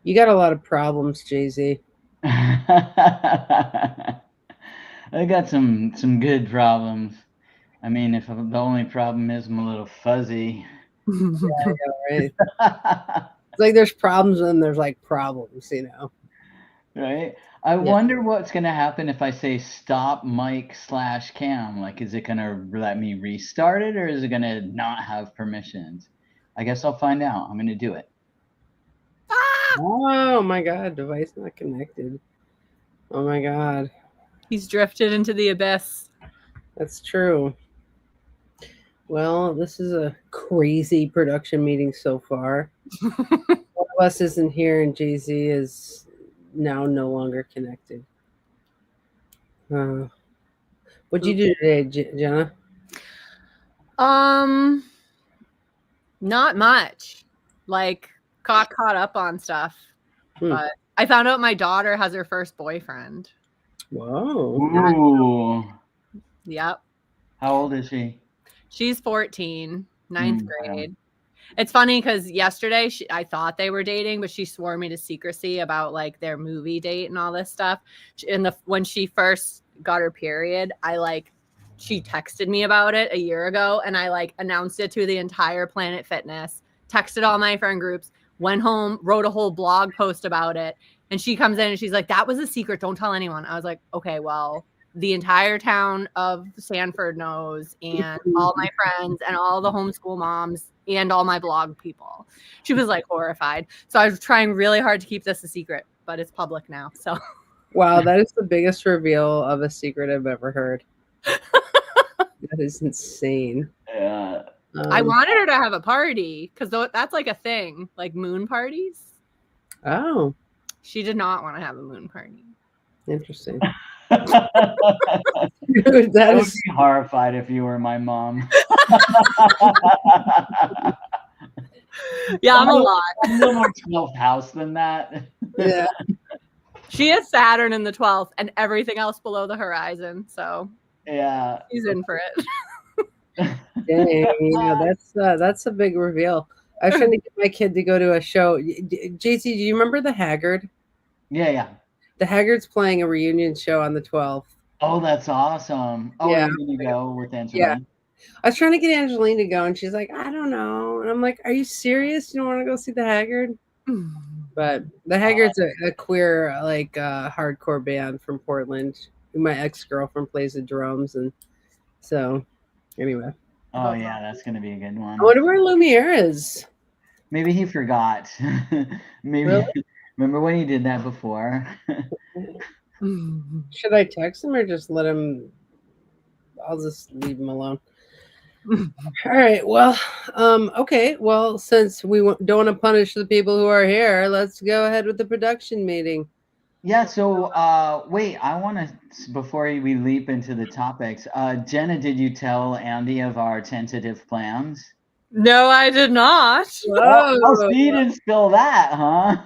You got a lot of problems, Jay-Z. I got some good problems. I mean, if the only problem is I'm a little fuzzy. Right? It's like there's problems and there's like problems. Right? I Yeah. wonder what's gonna happen if I say stop mic slash cam. Like, is it gonna let me restart it or is it gonna not have permissions? I guess I'll find out. I'm gonna do it. Ah! Oh my God, device not connected. Oh my God, He's drifted into the abyss. that's true. Well, this is a crazy production meeting so far. One of us isn't here, and Jay Z is now no longer connected. Uh, what'd you do today, Jenna? Um, not much. Like got caught up on stuff, Hmm. but I found out my daughter has her first boyfriend. Whoa. Ooh. Yep. How old is she? She's 14, ninth Okay. grade. It's funny because yesterday I thought they were dating, but she swore me to secrecy about like their movie date and all this stuff. When she first got her period, she texted me about it a year ago, and I like announced it to the entire Planet Fitness, texted all my friend groups, went home, wrote a whole blog post about it, and she comes in and she's like, "That was a secret. Don't tell anyone." I was like, "Okay, well." The entire town of Sanford knows, and all my friends and all the homeschool moms and all my blog people. She was like horrified. So I was trying really hard to keep this a secret, but it's public now. So Wow, that is the biggest reveal of a secret I've ever heard. That is insane. Yeah. I Um, wanted her to have a party because that's like a thing, like moon parties. oh, She did not want to have a moon party. interesting. I Dude, that would is be horrified if you were my mom. Yeah, I'm a I'm lot. a little more 12th house than that. yeah. She has Saturn in the 12th and everything else below the horizon. So Yeah. she's in for it. Dang, that's a big reveal. I was trying to get my kid to go to a show. JC, do you remember the Haggard? Yeah, yeah. The Haggard's playing a reunion show on the 12th. Oh, that's awesome. Oh, Yeah. you're gonna go with Yeah. Angelina? I was trying to get Angeline to go, and she's like, I don't know. And I'm like, Are you serious? You don't want to go see the Haggard? But the Haggard's a queer, like, hardcore band from Portland. My ex girlfriend plays the drums, and so anyway, Oh, yeah, that's gonna be a good I one. wonder where Lumiere is. Maybe he forgot. Really? Maybe remember when he did that before? Should I text him or just let him? I'll just leave him alone. All right. Well, okay. Well, since we don't want to punish the people who are here, let's go ahead with the production meeting. Yeah, so wait, I want to before we leap into the topics, Jenna, did you tell Andy of our tentative plans? No, I did not. Oh, Whoa. so you didn't spill that, huh?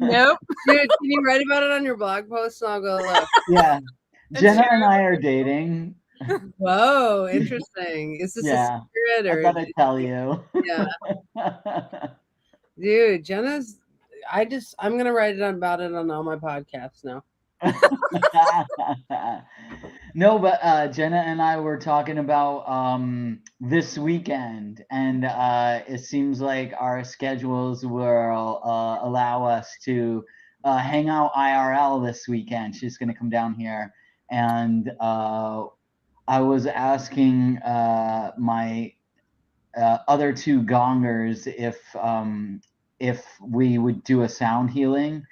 Nope. Dude, can you write about it on your blog post and I'll go look? Yeah, It's Jenna and I are dating. Whoa, interesting. Is this a Yeah, secret I or thought I'd tell you. yeah. Dude, I'm gonna write it about it on all my podcasts now. No, but Jenna and I were talking about this weekend, and it seems like our schedules will allow us to hang out IRL this weekend. She's going to come down here, and I was asking my other two gongers if we would do a sound healing,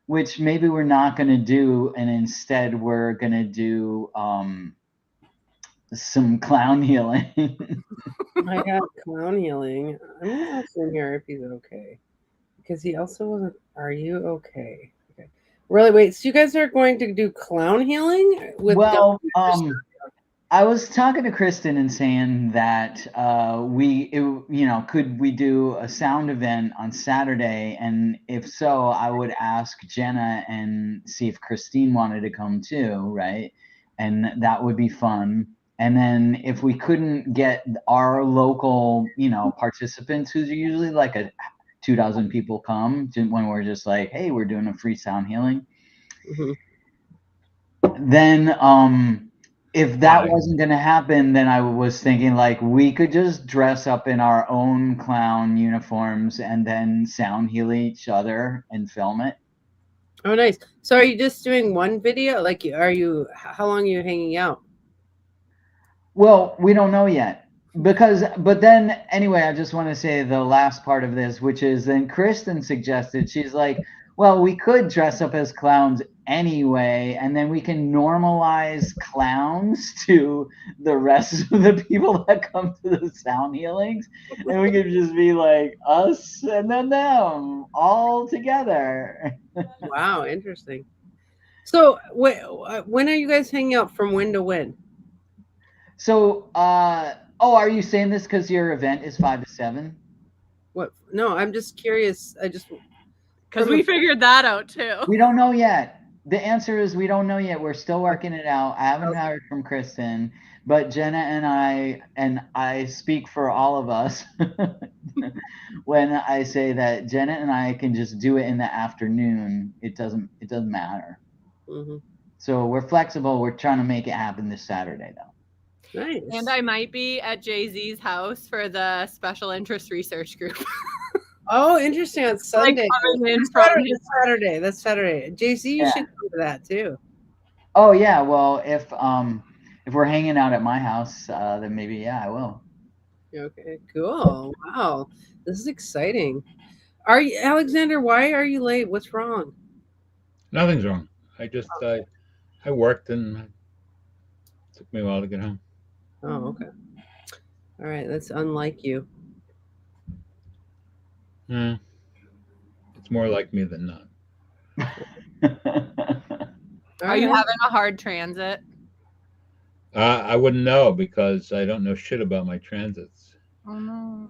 which maybe we're not going to do, and instead we're going to do some clown healing. I got clown healing. I'm gonna ask him here if he's okay. Because he also wasn't Are you okay? Okay. Really wait, so you guys are going to do clown healing with Well, goners? I was talking to Kristen and saying that could we do a sound event on Saturday? And if so, I would ask Jenna and see if Christine wanted to come too, right? And that would be fun. And then if we couldn't get our local, participants, who's usually like 2,000 people come when we're just like, hey, we're doing a free sound healing. Mhm. Then if that wasn't going to happen, then I was thinking like we could just dress up in our own clown uniforms and then sound heal each other and film it. Oh, nice. So are you just doing one video? Like, how long are you hanging out? Well, we don't know yet. But then anyway, I just want to say the last part of this, which is then Kristen suggested, she's like, well, we could dress up as clowns anyway, and then we can normalize clowns to the rest of the people that come to the sound healings. And we could just be like us and then them all together. Wow, interesting. So when are you guys hanging out from when to when? So, are you saying this because your event is 5 to 7? What? No, I'm just curious. Because we figured that out too. We don't know yet. The answer is we don't know yet. We're still working it out. I haven't heard from Kristen, but Jenna and I speak for all of us when I say that Jenna and I can just do it in the afternoon. It doesn't matter. Mm-hmm. So we're flexible. We're trying to make it happen this Saturday though. Nice. And I might be at Jay-Z's house for the special interest research group. Oh, interesting. On Sunday. That's Saturday. JC, you should go to that too. Oh yeah. Well, if we're hanging out at my house, then maybe I will. Okay, cool. Wow. This is exciting. Alexander, why are you late? What's wrong? Nothing's wrong. I worked and it took me a while to get home. Oh, okay. All right, that's unlike you. It's more like me than not. Are you having a hard transit? I wouldn't know because I don't know shit about my transits. Oh no.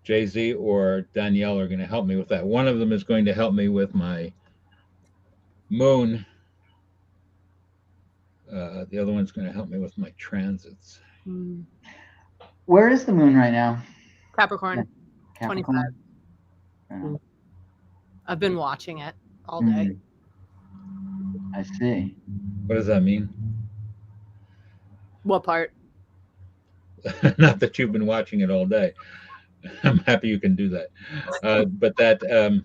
Jay-Z or Danielle are going to help me with that. One of them is going to help me with my moon. The other one's going to help me with my transits. Where is the moon right now? Capricorn. Yeah. Capricorn. 25. I've been watching it all day. I see. What does that mean? What part? Not that you've been watching it all day. I'm happy you can do that. But that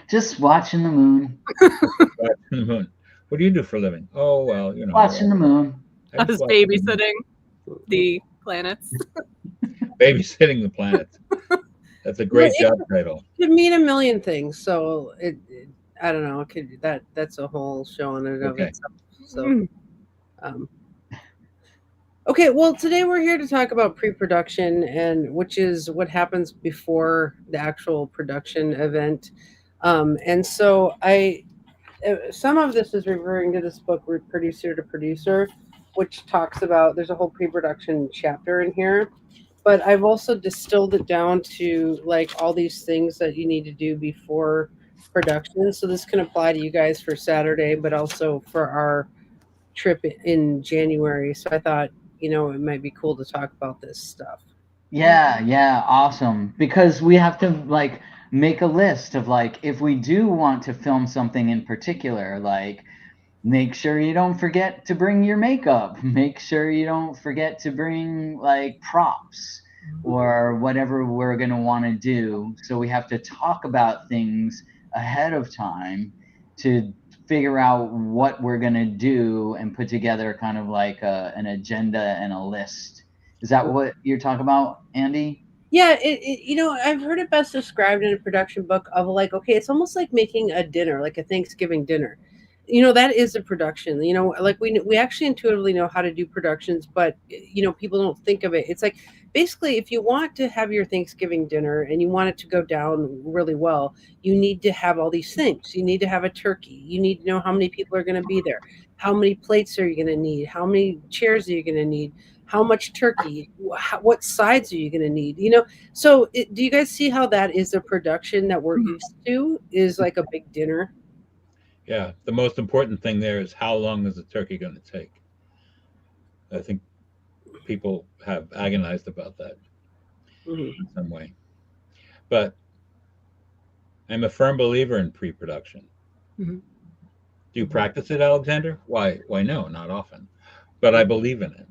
just watching the moon. Watching the moon. What do you do for a living? Oh well, watching the moon. I was babysitting the planets. Babysitting the planets. That's a great job title. It could mean a million things. So I don't know. That's a whole show in and of itself. So, okay. Well, today we're here to talk about pre-production, which is what happens before the actual production event. And so some of this is referring to this book, Producer to Producer, which talks about, there's a whole pre-production chapter in here. But I've also distilled it down to like all these things that you need to do before production. So this can apply to you guys for Saturday, but also for our trip in January. So I thought, it might be cool to talk about this stuff. Yeah, awesome. Because we have to like make a list of like, if we do want to film something in particular, like make sure you don't forget to bring your makeup. Make sure you don't forget to bring like props or whatever we're going to want to do. So we have to talk about things ahead of time to figure out what we're going to do and put together kind of like an agenda and a list. Is that what you're talking about, Andy? Yeah, I've heard it best described in a production book of like, okay, it's almost like making a dinner, like a Thanksgiving dinner. That is a production. Like we actually intuitively know how to do productions, but people don't think of it. It's like basically if you want to have your Thanksgiving dinner and you want it to go down really well, you need to have all these things. You need to have a turkey. You need to know how many people are going to be there. How many plates are you going to need? How many chairs are you going to need? How much turkey? What sides are you going to need? So do you guys see how that is a production that we're used to, is like a big dinner? Yeah, the most important thing there is how long is the turkey going to take? I think people have agonized about that. Mhm. in some way. But I'm a firm believer in pre-production. Mhm. Do you practice it, Alexander? Why no, not often. But I believe in it.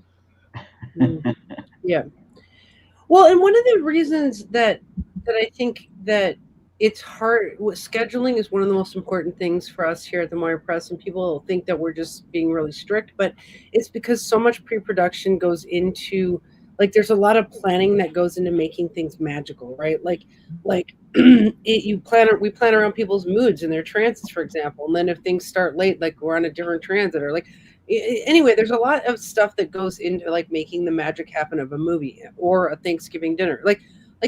Mhm. Yeah. Well, and one of the reasons that I think that it's hard, scheduling is one of the most important things for us here at the Moira Press, and people think that we're just being really strict, but it's because so much pre-production goes into, like, there's a lot of planning that goes into making things magical, right? Like we plan around people's moods and their transits, for example, and then if things start late, like we're on a different transit, or like anyway, there's a lot of stuff that goes into like making the magic happen of a movie or a Thanksgiving dinner. Like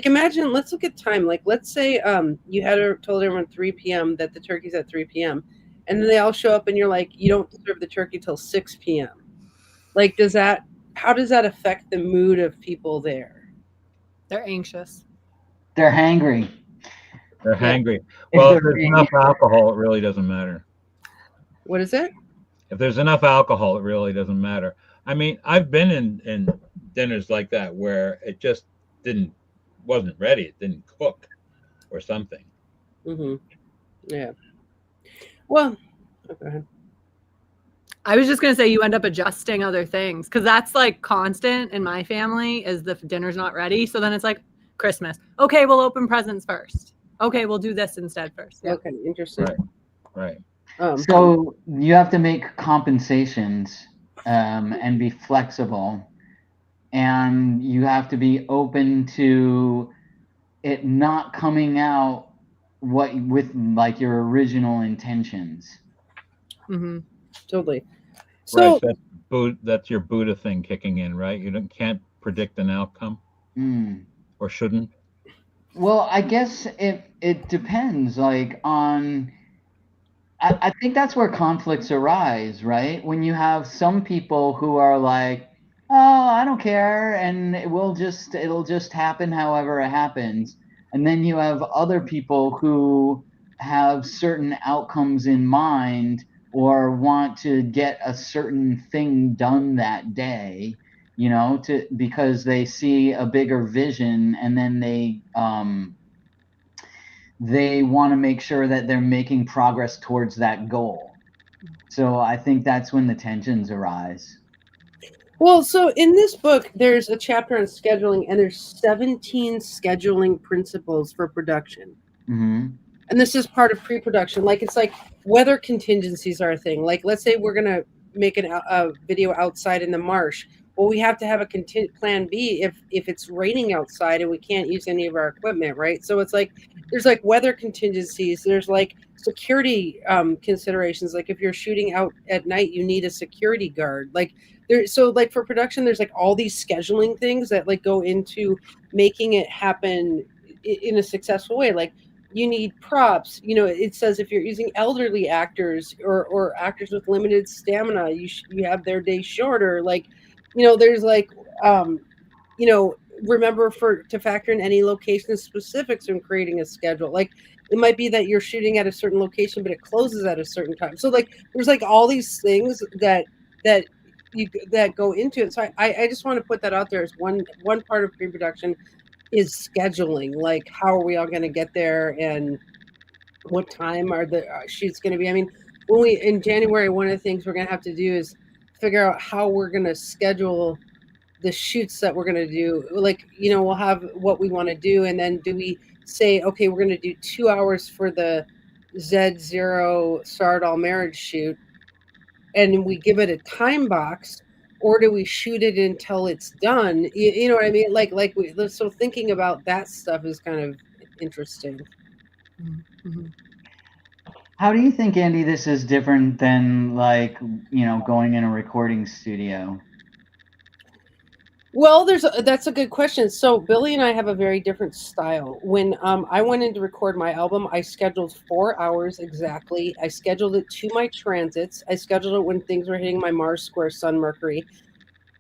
imagine, let's look at time. Like let's say you had told everyone 3 p.m. that the turkey's at 3 p.m. and then they all show up and you're like, you don't serve the turkey till 6 p.m. Like how does that affect the mood of people there? They're anxious. They're hangry. They're Yeah. hangry. If Well, they're if there's being enough alcohol, it really doesn't matter. What is it? If there's enough alcohol, it really doesn't matter. I mean, I've been in dinners like that where it just didn't wasn't ready. It didn't cook or something. Mm-hmm. Yeah. Well, go ahead. I was just gonna say you end up adjusting other things because that's like constant in my family is the dinner's not ready. So then it's like Christmas. Okay, we'll open presents first. Okay, we'll do this instead first. Yeah. Okay, interesting. Right. Right. So you have to make compensations and be flexible, and you have to be open to it not coming out what with like your original intentions. Mm-hmm. Totally. Right. So That's your Buddha thing kicking in, right? Can't predict an outcome or shouldn't. Well, I guess it depends like on I think that's where conflicts arise, right? When you have some people who are like, "Oh, I don't care," and it'll just happen however it happens. And then you have other people who have certain outcomes in mind or want to get a certain thing done that day, because they see a bigger vision, and then they want to make sure that they're making progress towards that goal. So I think that's when the tensions arise. Well, so in this book, there's a chapter on scheduling, and there's 17 scheduling principles for production. Mm-hmm. And this is part of pre-production. Like it's like weather contingencies are a thing. Like let's say we're gonna make a video outside in the marsh. Well, we have to have a plan B if it's raining outside and we can't use any of our equipment, right? So it's like there's like weather contingencies. There's like security considerations. Like if you're shooting out at night, you need a security guard. Like so like for production, there's like all these scheduling things that like go into making it happen in a successful way. Like you need props. It says if you're using elderly actors or actors with limited stamina, you have their day shorter. Like, there's like, you know, remember to factor in any location specifics when creating a schedule. Like it might be that you're shooting at a certain location, but it closes at a certain time. So like, there's like all these things that go into it. So I just want to put that out there as one part of pre-production is scheduling. Like how are we all going to get there and what time are the shoots going to be? I mean, in January, one of the things we're going to have to do is figure out how we're going to schedule the shoots that we're going to do. Like, we'll have what we want to do. And then do we say, okay, we're going to do 2 hours for the Z0 Stardall marriage shoot and we give it a time box, or do we shoot it until it's done? You know what I mean? So thinking about that stuff is kind of interesting. Mm-hmm. How do you think, Andy, this is different than like, going in a recording studio? Well, that's a good question. So Billy and I have a very different style. When I went in to record my album, I scheduled 4 hours exactly. I scheduled it to my transits. I scheduled it when things were hitting my Mars square, Sun, Mercury.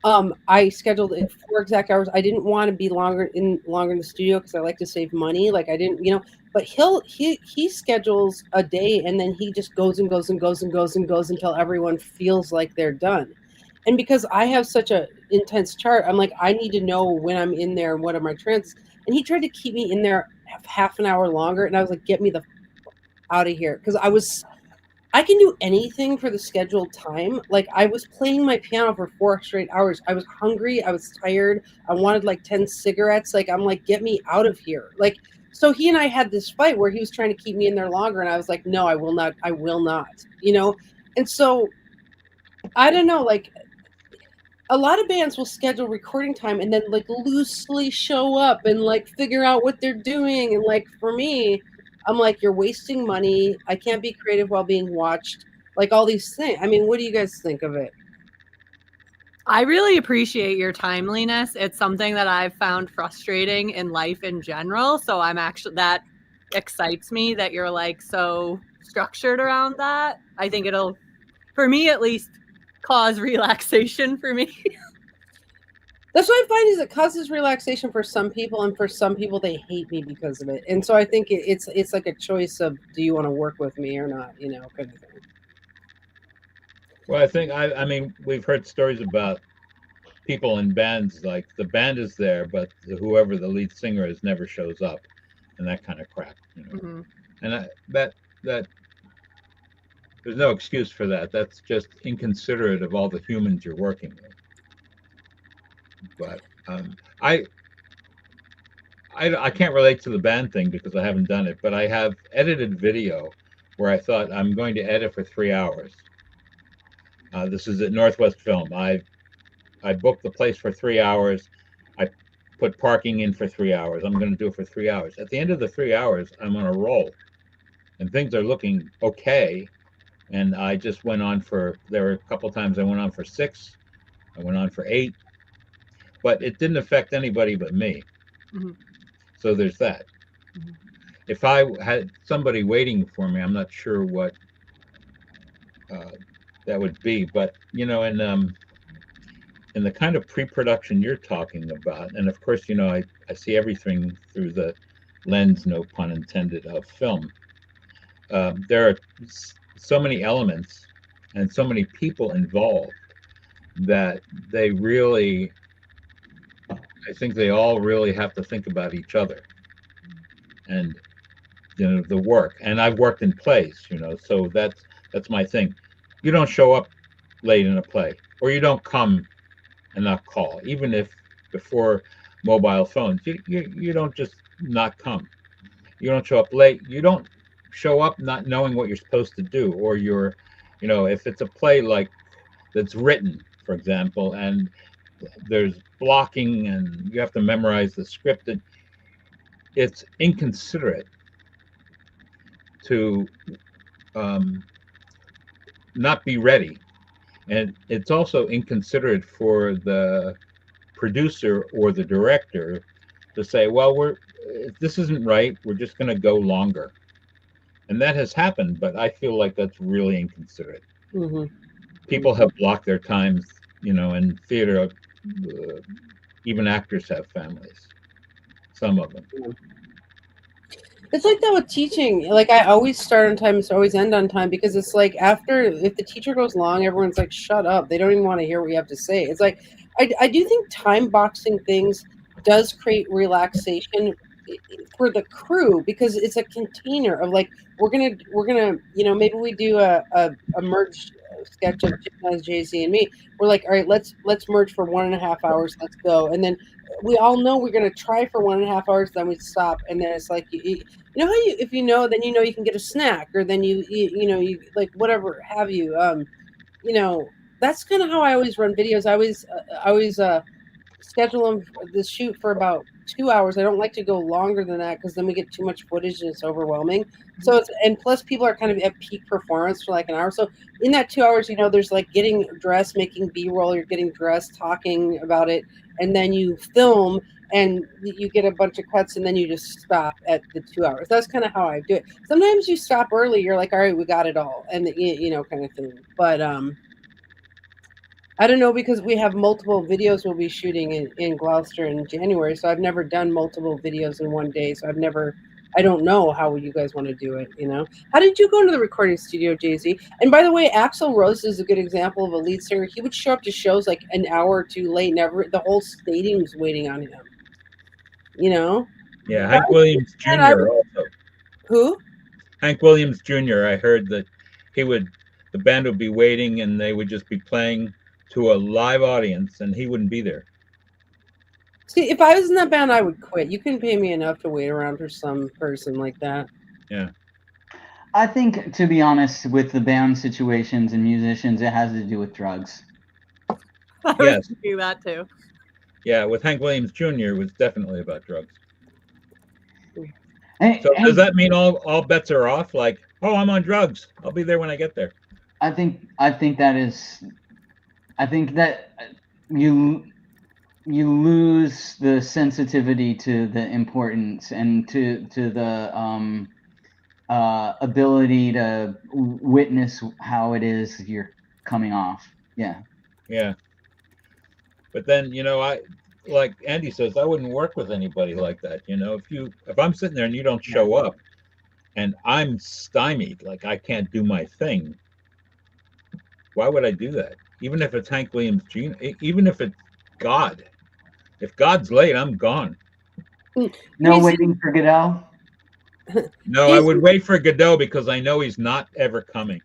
I scheduled it 4 exact hours. I didn't want to be longer in the studio because I like to save money. Like I didn't, but he schedules a day and then he just goes and goes and goes and goes and goes until everyone feels like they're done. And because I have such a intense chart, I'm like, I need to know when I'm in there and what are my transits. and he tried to keep me in there half an hour longer, and I was like, get me the out of here, because I can do anything for the scheduled time. Like, I was playing my piano for 4 straight hours. I was hungry. I was tired. I wanted like 10 cigarettes. Like, I'm like, get me out of here. Like, so he and I had this fight where he was trying to keep me in there longer. And I was like, no, I will not. I will not, you know? And so I don't know, like, a lot of bands will schedule recording time and then like loosely show up and like figure out what they're doing. And like, for me, I'm like, you're wasting money. I can't be creative while being watched. Like, all these things. I mean, what do you guys think of it? I really appreciate your timeliness. It's something that I've found frustrating in life in general. So that excites me that you're like so structured around that. I think it'll, for me at least, cause relaxation for me. That's what I find, is it causes relaxation for some people, and for some people they hate me because of it. And so I think it's like a choice of, do you want to work with me or not, kind of thing. Well, I think I mean, we've heard stories about people in bands, like the band is there, but whoever the lead singer is never shows up, and that kind of crap. Mm-hmm. And that there's no excuse for that. That's just inconsiderate of all the humans you're working with. But I can't relate to the band thing because I haven't done it, but I have edited video where I thought I'm going to edit for 3 hours. This is at Northwest Film. I booked the place for 3 hours. I put parking in for 3 hours. I'm going to do it for 3 hours. At the end of the 3 hours, I'm on a roll, and things are looking okay. And I just went on there were a couple times I went on for 6. I went on for 8. But it didn't affect anybody but me. Mm-hmm. So there's that. Mm-hmm. If I had somebody waiting for me, I'm not sure what that would be. But in the kind of pre-production you're talking about, and of course, I see everything through the lens, no pun intended, of film. There are so many elements and so many people involved that I think they all really have to think about each other and the work. And I've worked in plays, so that's my thing. You don't show up late in a play, or you don't come and not call, even if before mobile phones. You don't just not come. You don't show up late. You don't show up not knowing what you're supposed to do, or if it's a play like that's written, for example, and there's blocking and you have to memorize the script, and it's inconsiderate to not be ready. And it's also inconsiderate for the producer or the director to say, well, this isn't right, we're just going to go longer. And that has happened, but I feel like that's really inconsiderate. Mm-hmm. People have blocked their times, in theater. Even actors have families, some of them. It's like that with teaching. Like, I always start on time, so always end on time, because it's like, if the teacher goes long, everyone's like, shut up. They don't even want to hear what you have to say. It's like, I do think time boxing things does create relaxation for the crew, because it's a container of like, we're gonna maybe we do a merge sketch of Jay-Z and me. We're like, all right, let's merge for 1.5 hours, let's go. And then we all know we're going to try for 1.5 hours, then we stop. And then it's like, you know how if then you can get a snack, or then you like whatever have you. That's kind of how I always run videos. I always schedule them the shoot for about 2 hours. I don't like to go longer than that, because then we get too much footage and it's overwhelming. So and plus people are kind of at peak performance for like an hour. So in that 2 hours, there's like getting dressed, making B-roll, you're getting dressed, talking about it, and then you film and you get a bunch of cuts, and then you just stop at the 2 hours. That's kind of how I do it. Sometimes you stop early, you're like, all right, we got it all, and kind of thing. But I don't know, because we have multiple videos we'll be shooting in Gloucester in January. So I've never done multiple videos in one day. So I don't know how you guys want to do it. How did you go into the recording studio, Jay-Z? And by the way, Axl Rose is a good example of a lead singer. He would show up to shows like an hour or two late. The whole stadium was waiting on him. Yeah, If I Hank was Williams in that, I Jr. would. also. Who? Hank Williams Jr. I heard that the band would be waiting and they would just be playing to a live audience and he wouldn't be there. See, if I was in that band, I would quit. You couldn't pay me enough to wait around for some person like that. Yeah. I think, to be honest, with the band situations and musicians, it has to do with drugs. I was Yes. thinking that too. Yeah, with Hank Williams Jr. it was definitely about drugs. Hey, So does hey, that mean all bets are off? Like, oh, I'm on drugs. I'll be there when I get there. I think that you lose the sensitivity to the importance and to the ability to witness how it is you're coming off. Yeah. Yeah. But then, I like Andy says, I wouldn't work with anybody like that. If I'm sitting there and you don't show up and I'm stymied, like I can't do my thing, why would I do that? Even if it's Hank Williams Jr., even if it's God. If God's late, I'm gone. No JC, waiting for Godot. No, I would wait for Godot because I know he's not ever coming.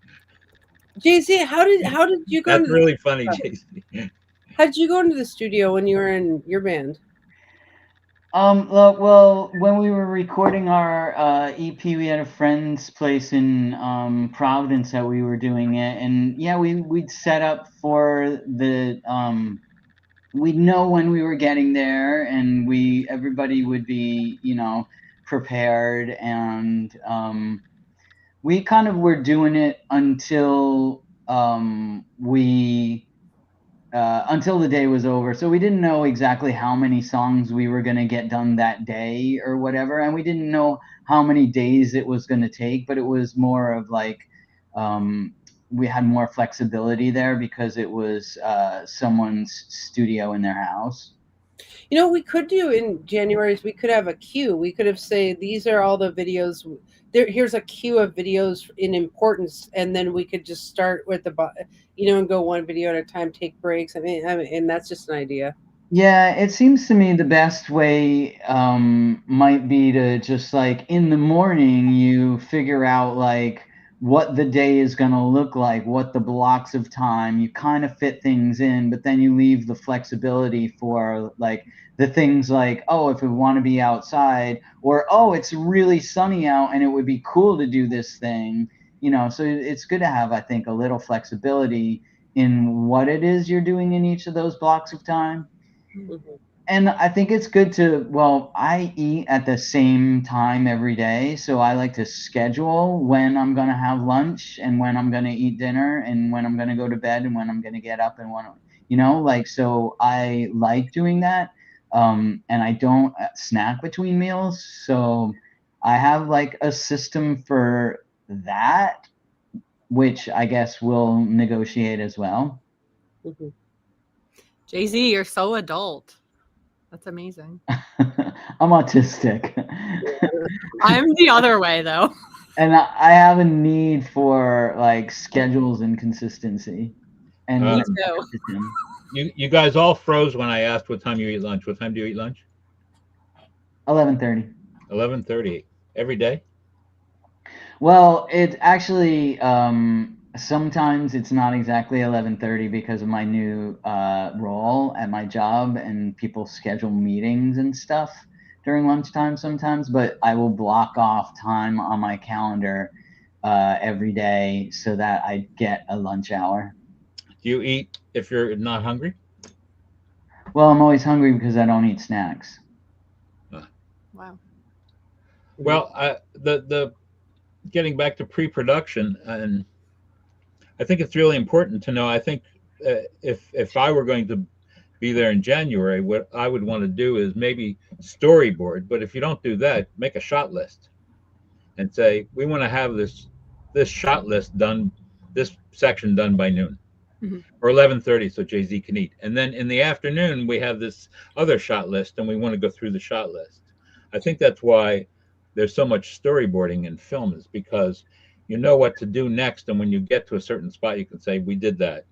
JC, how did you go That's into really funny, JC. how did you go into the studio when you were in your band? Well, when we were recording our EP, we had a friend's place in Providence that we were doing it, and yeah, we'd set up for the we'd know when we were getting there, and everybody would be prepared, and we kind of were doing it until until the day was over. So we didn't know exactly how many songs we were going to get done that day or whatever. And we didn't know how many days it was going to take, but it was more of like we had more flexibility there because it was someone's studio in their house. You know, what we could do in January is we could have a queue. We could have say these are all the videos. Here's a queue of videos in importance, and then we could just start with and go one video at a time, take breaks. And that's just an idea. Yeah, it seems to me the best way might be to just like in the morning you figure out like what the day is going to look like, what the blocks of time, you kind of fit things in, but then you leave the flexibility for like the things like, oh, if we want to be outside, or oh, it's really sunny out and it would be cool to do this thing, so it's good to have, I think, a little flexibility in what it is you're doing in each of those blocks of time. Mhm. And I think it's good I eat at the same time every day. So I like to schedule when I'm going to have lunch and when I'm going to eat dinner and when I'm going to go to bed and when I'm going to get up and so I like doing that. And I don't snack between meals. So I have like a system for that, which I guess we'll negotiate as well. Mhm. Jay-Z, you're so adult. That's amazing. I'm autistic. I'm the other way though. And I have a need for like schedules and consistency. And Me too. repetition. You guys all froze when I asked what time you eat lunch. What time do you eat lunch? 11:30. 11:30 every day. Well, it actually sometimes it's not exactly 11:30 because of my new role at my job, and people schedule meetings and stuff during lunchtime sometimes. But I will block off time on my calendar every day so that I get a lunch hour. Do you eat if you're not hungry? Well, I'm always hungry because I don't eat snacks. Wow. Well, the getting back to pre-production, and I think it's really important to know. I think if I were going to be there in January, what I would want to do is maybe storyboard. But if you don't do that, make a shot list and say we want to have this shot list done, this section done by noon. Or 11:30, so Jay-Z can eat. And then in the afternoon, we have this other shot list, and we want to go through the shot list. I think that's why there's so much storyboarding in film, is because you know what to do next, and when you get to a certain spot, you can say, "We did that."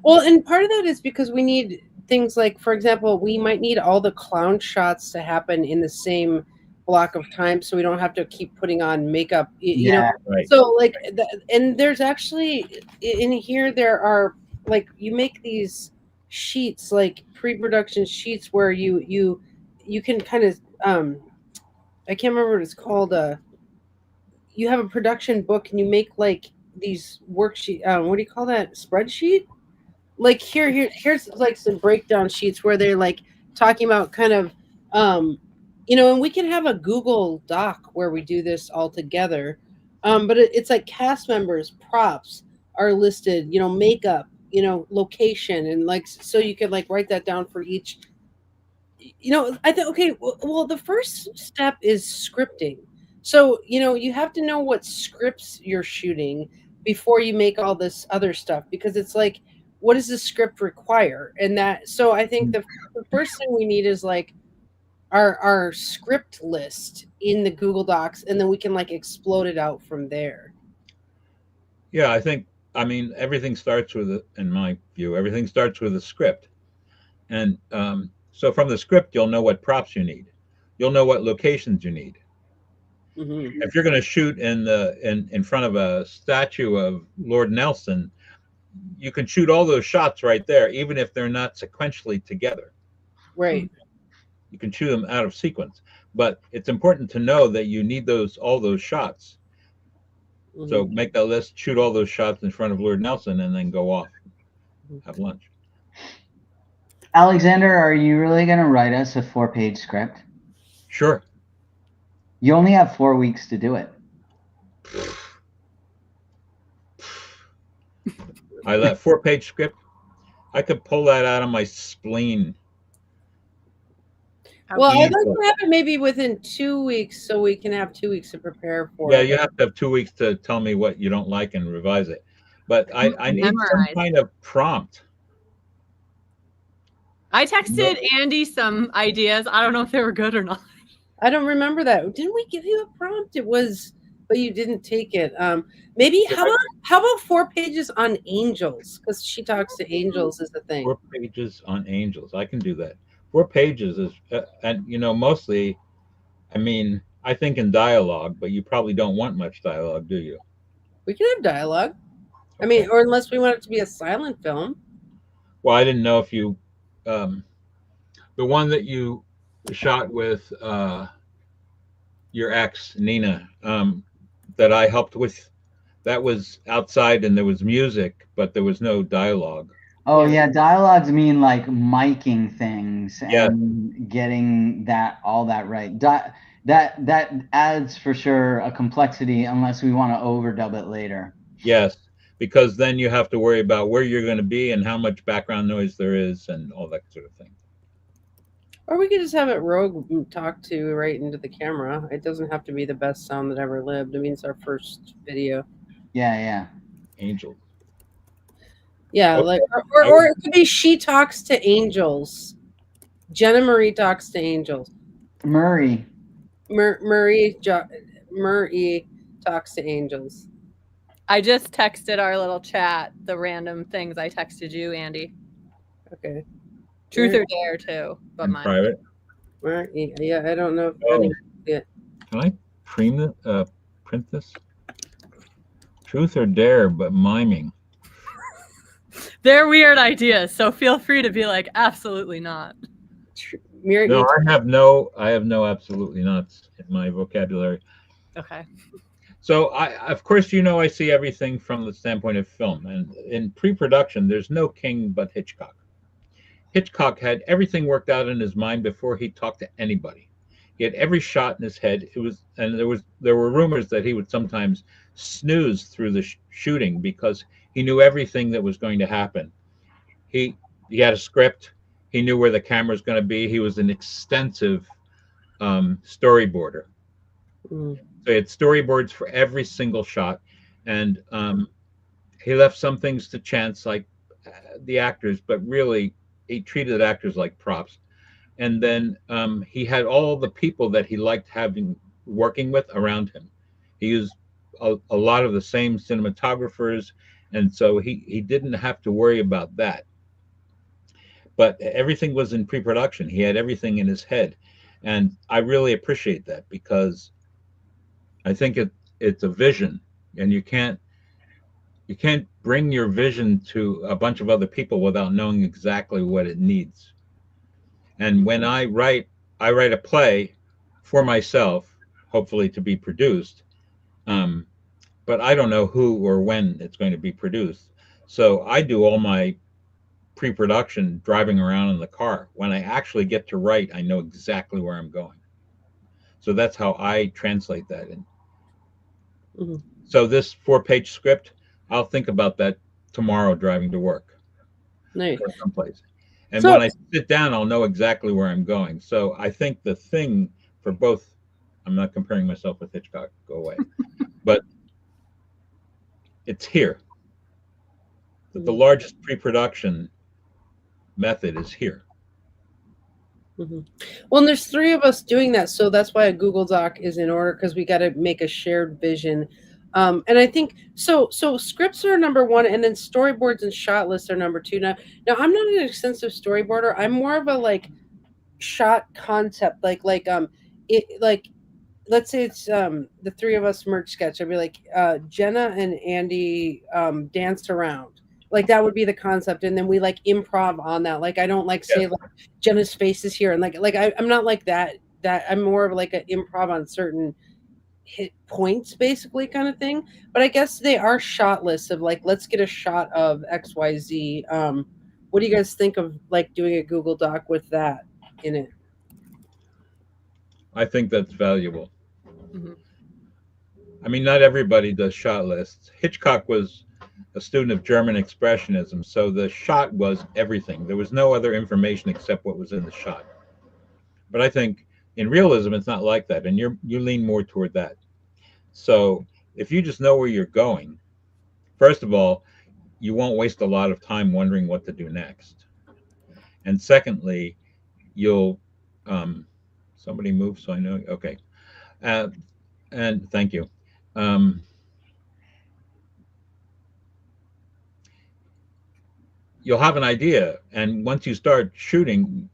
Well, and part of that is because we need things like, for example, we might need all the clown shots to happen in the same block of time, so we don't have to keep putting on makeup. You know, Yeah. Right. so like, and there's actually in here there are like you make these sheets like pre-production sheets where you can kind of I can't remember what it's called. You have a production book and you make like these worksheet. What do you call that? Spreadsheet? Like here's like some breakdown sheets where they're like talking about kind of and we can have a Google Doc where we do this all together. But it's like cast members, props are listed, makeup, location, and like so you could like write that down for each. I think okay. Well, the first step is scripting. So you have to know what scripts you're shooting before you make all this other stuff because it's like, what does the script require? And that so I think the first thing we need is like our script list in the Google Docs, and then we can like explode it out from there. Yeah, I mean, everything starts with, in my view, everything starts with a script. And so from the script, you'll know what props you need. You'll know what locations you need. Mm-hmm. If you're going to shoot in front of a statue of Lord Nelson, you can shoot all those shots right there, even if they're not sequentially together. Right. You can shoot them out of sequence, but it's important to know that you need all those shots. Mm-hmm. So make that list, shoot all those shots in front of Lord Nelson, and then go off, have lunch. Alexander, are you really going to write us a 4-page script? Sure. You only have 4 weeks to do it. That 4-page script, I could pull that out of my spleen. Well, I'd like to have it maybe within 2 weeks so we can have 2 weeks to prepare for it. Yeah, you have to have 2 weeks to tell me what you don't like and revise it. But I need some kind of prompt. I texted Andy some ideas. I don't know if they were good or not. I don't remember that. Didn't we give you a prompt? It was, but you didn't take it. Maybe how about 4 pages on angels? Because she talks to angels is the thing. 4 pages on angels. I can do that. 4 pages is, and mostly, I mean, I think in dialogue, but you probably don't want much dialogue, do you? We can have dialogue. Okay. I mean, or unless we want it to be a silent film. Well, I didn't know if you, the one that you shot with your ex, Nina, that I helped with, that was outside and there was music, but there was no dialogue. Oh yeah, dialogues mean like miking things and Yeah. getting all that right. That adds for sure a complexity unless we want to overdub it later. Yes, because then you have to worry about where you're going to be and how much background noise there is and all that sort of thing. Or we could just have it rogue talk to right into the camera. It doesn't have to be the best sound that ever lived. I mean, it's our first video. Yeah. Angels. Yeah, Okay. like or it could be she talks to angels. Jenna Marie talks to angels. Murray talks to angels. I just texted our little chat the random things I texted you, Andy. Okay. Truth or dare too, but mine. Private. Murray, yeah, I don't know if Can I print this? Truth or dare, but miming. They're weird ideas, so feel free to be like, absolutely not. No, I have no absolutely nots in my vocabulary. Okay. So of course, I see everything from the standpoint of film, and in pre-production, there's no king but Hitchcock. Hitchcock had everything worked out in his mind before he talked to anybody. He had every shot in his head. There were rumors that he would sometimes snooze through the shooting because he knew everything that was going to happen. He had a script. He knew where the camera was going to be. He was an extensive storyboarder. So he had storyboards for every single shot, and he left some things to chance, like the actors, but really he treated actors like props. And then he had all the people that he liked working with around him. He used a lot of the same cinematographers, and so he didn't have to worry about that. But everything was in pre-production. He had everything in his head. And I really appreciate that because I think it's a vision, and you can't bring your vision to a bunch of other people without knowing exactly what it needs. And when I write a play for myself, hopefully to be produced. Um, but I don't know who or when it's going to be produced. So I do all my pre-production driving around in the car. When I actually get to write, I know exactly where I'm going. So that's how I translate that in. Mhm. So this 4-page script, I'll think about that tomorrow driving to work Nice. or someplace. And So when I sit down, I'll know exactly where I'm going. So I think the thing for both, I'm not comparing myself with Hitchcock, go away, but it's here. The Mhm. largest pre-production method is here. Mhm. Well, and there's three of us doing that, so that's why a Google Doc is in order because we got to make a shared vision. And I think so. So scripts are number one, and then storyboards and shot lists are number two. Now I'm not an extensive storyboarder. I'm more of a like shot concept, it like let's say it's the three of us merch sketch. I'd be like Jenna and Andy danced around. Like that would be the concept, and then we like improv on that. Like I don't like Yeah, say like Jenna's face is here, and I'm not like that. That I'm more of like an improv on certain hit points, basically, kind of thing. But I guess they are shot lists of like let's get a shot of X Y Z. What do you guys think of like doing a Google Doc with that in it? I think that's valuable. Mhm. I mean, not everybody does shot lists. Hitchcock was a student of German expressionism, so the shot was everything. There was no other information except what was in the shot. But I think in realism, it's not like that, and you lean more toward that. So if you just know where you're going, first of all, you won't waste a lot of time wondering what to do next. And secondly, you'll somebody move so I know. Okay, uh, and thank you. Um, you'll have an idea, and once you start shooting,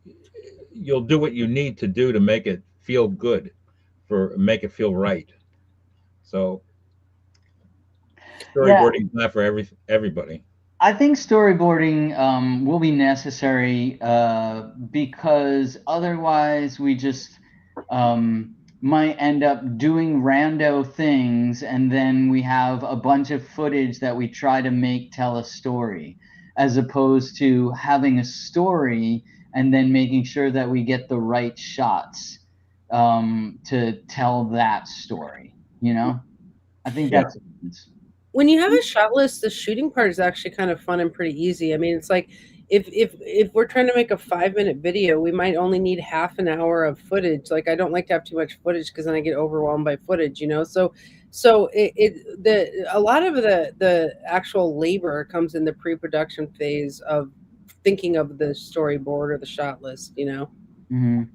you'll do what you need to do to make it feel good, for make it feel right. So Yeah, storyboarding is not for everybody. I think storyboarding will be necessary because otherwise we just might end up doing rando things, and then we have a bunch of footage that we try to make tell a story, as opposed to having a story and then making sure that we get the right shots to tell that story. You know, I think Yeah, that's. When you have a shot list, the shooting part is actually kind of fun and pretty easy. I mean, it's like if we're trying to make a 5 minute video, we might only need half an hour of footage. Like I don't like to have too much footage because then I get overwhelmed by footage, you know. So the a lot of the actual labor comes in the pre-production phase of thinking of the storyboard or the shot list, you know. Mhm.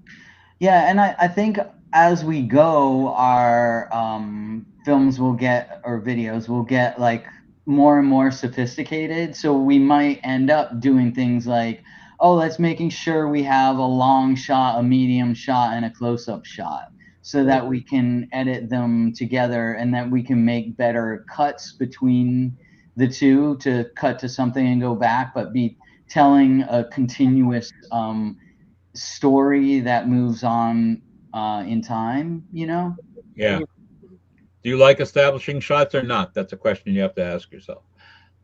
Yeah, and I think as we go, our films will get, or videos will get like more and more sophisticated. So we might end up doing things like, oh, let's making sure we have a long shot, a medium shot, and a close-up shot, so that we can edit them together and that we can make better cuts between the two to cut to something and go back, but be telling a continuous story that moves on in time, you know? yeah. Do you like establishing shots or not? That's a question you have to ask yourself.